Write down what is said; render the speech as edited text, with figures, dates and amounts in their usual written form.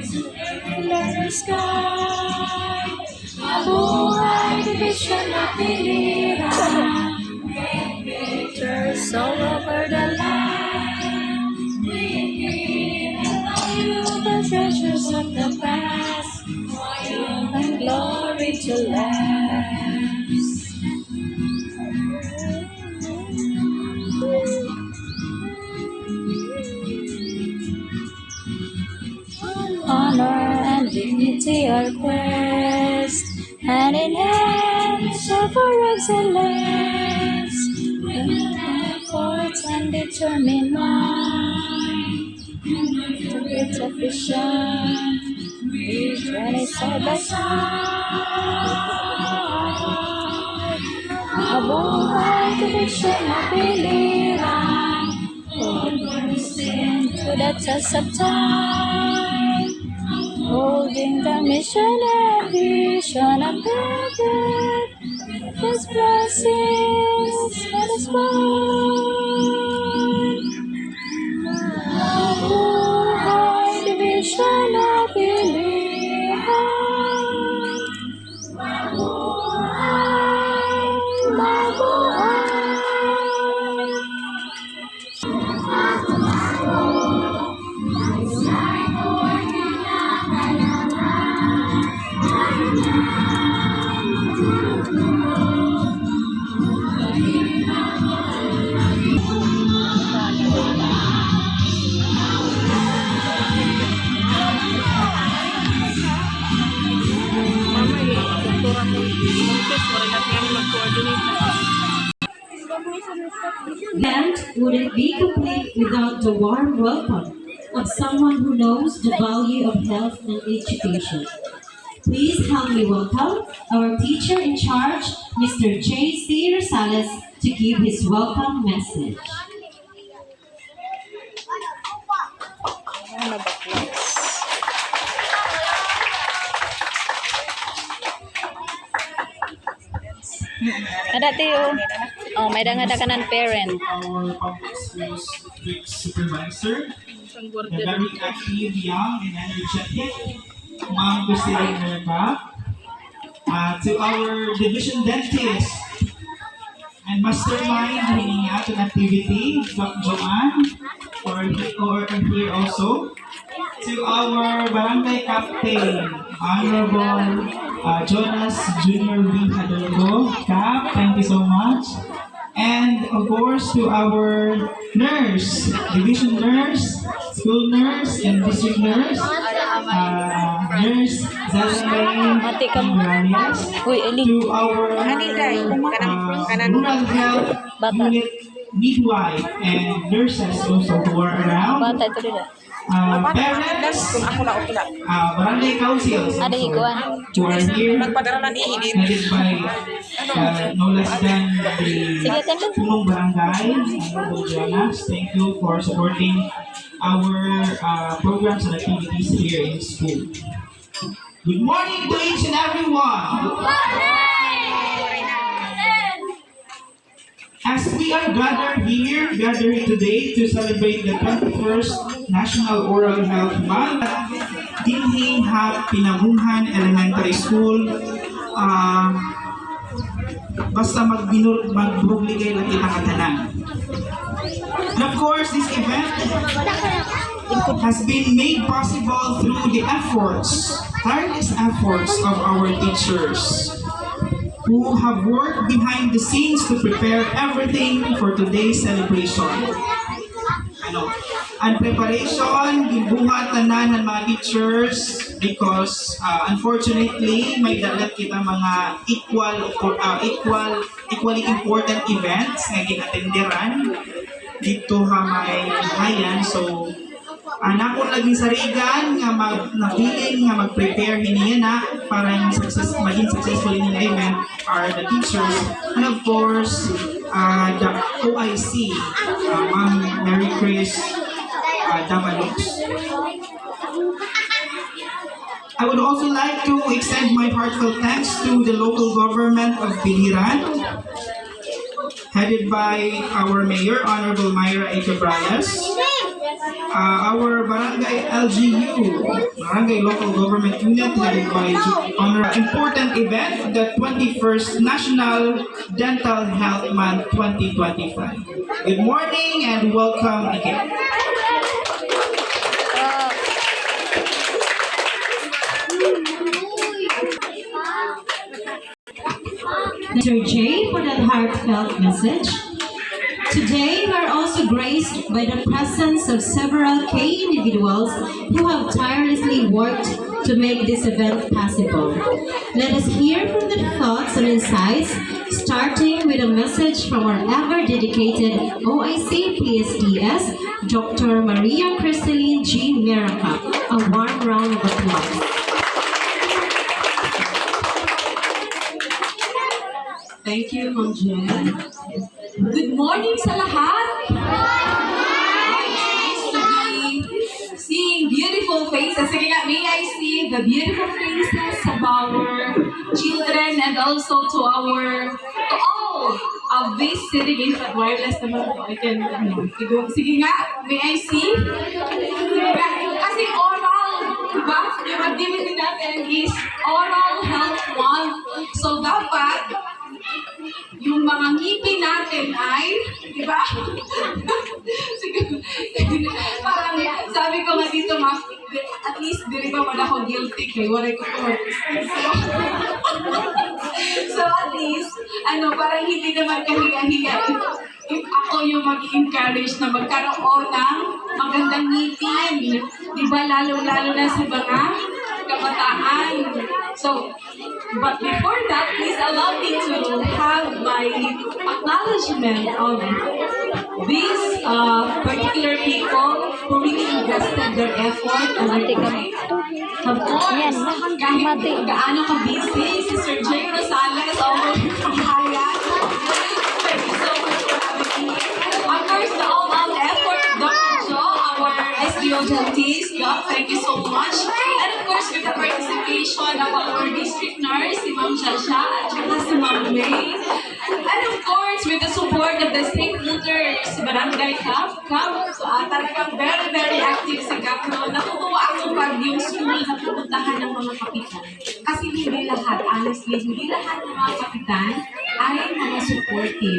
the sky. Mabuhay division na pilihan. Pictures all over the land. Bringing the treasures of the past. And glory to last. Honor and dignity are quest, hand in hand, so for excellence. Efforts and determined mind, to get sufficient, we journey side by side. Mabuhay division na pilihan, to the test of time, holding the mission and vision of God, His blessings and His word. Mabuhay division na pilihan. Mabuhay, mabuhay. Event wouldn't be complete without the warm welcome of someone who knows the value of health and education. Please help me welcome our teacher in charge, Mr. J.C. Rosales, to give his welcome message. Ada tiyo. Oh, may dangada ka ng parent. Our public schools district supervisor, the very active, young, and energetic Ma'am Christine Nerva, to our division dentist and mastermind leading out an activity, Dr. Joanne, or here also, to our barangay captain, Honorable Jonas Jr. V. Hadolgo. Cap, thank you so much. And of course to our nurse, division nurse, school nurse, and district nurse, nurse Zalalain Reyes, to our rural health unit midwife and nurses also who are around. Parents, barangay councils also, who are here, headed by no less than the Punong Barangay, Honorable Jonas. Thank you for supporting our programs and activities here in school. Good morning to each and everyone. As we are gathered here today to celebrate the 21st National Oral Health Month at Dinhing Hap Pinamunghan Elementary School, basta magbrugligay lang kita katanan. And of course, this event has been made possible through the tireless efforts of our teachers, who have worked behind the scenes to prepare everything for today's celebration. And preparation, gibuhat tanan ng mga teachers because unfortunately, may dalat kita mga equally important events nga ginatenderan dito may hayan. So, anakon lagi sarigan nga nabilin nga mag-prepare hiniya na para yung maging successful in the event are the teachers and of course the OIC, Ma'am Mary Chris Davalos. I would also like to extend my heartfelt thanks to the local government of Biliran, headed by our Mayor, Honorable Myra A. Cabrales, our Barangay LGU, Barangay Local Government Unit, headed by Honor, important event, the 21st National Dental Health Month 2025. Good morning and welcome again. Mr. J for that heartfelt message. Today, we are also graced by the presence of several key individuals who have tirelessly worked to make this event possible. Let us hear from the thoughts and insights, starting with a message from our ever-dedicated OIC PSDS, Dr. Maria Cristaline G. Miraca. A warm round of applause. Thank you, Ma'am Jen. Good morning sa lahat! It's nice to be seeing beautiful faces. Sige nga, may I see the beautiful faces of our children and also to all of this sitting in wireless naman po. I can, sige nga, may I see? Sige nga, kasi oral, diba? Yung activity natin is Oral Health Month. So, dapat, yung mga ngipin natin ay, di ba? Parang sabi ko nga dito, at least di ba wala ko guilty kay wala ko so at least, parang hindi naman kahiga-higa if ako yung mag-encourage na magkaroon ng magandang ngipin. Di ba? Lalo-lalo na sa mga kabataan. So, but before that, please allow me to have my acknowledgement of these particular people who really invested their effort and their time. Of course, kahit gaano ka-busy, si Sir Jay Rosales, always from Hayat. Thank you so much for having me. Of course, the all-out effort of Dr. Jo, our SBO Jantis, Doc, thank you so much. And of course, with the participation of our district nurse, si Ma'am Shasha, at saka si Ma'am May. And of course, with the support of the stakeholders, si Barangay Cap, talagang very, very active si Cap. Natutuwa ako pag yung school na pupuntahan ng mga kapitan. Kasi hindi lahat, honestly, hindi lahat ng mga kapitan ay mga supportive.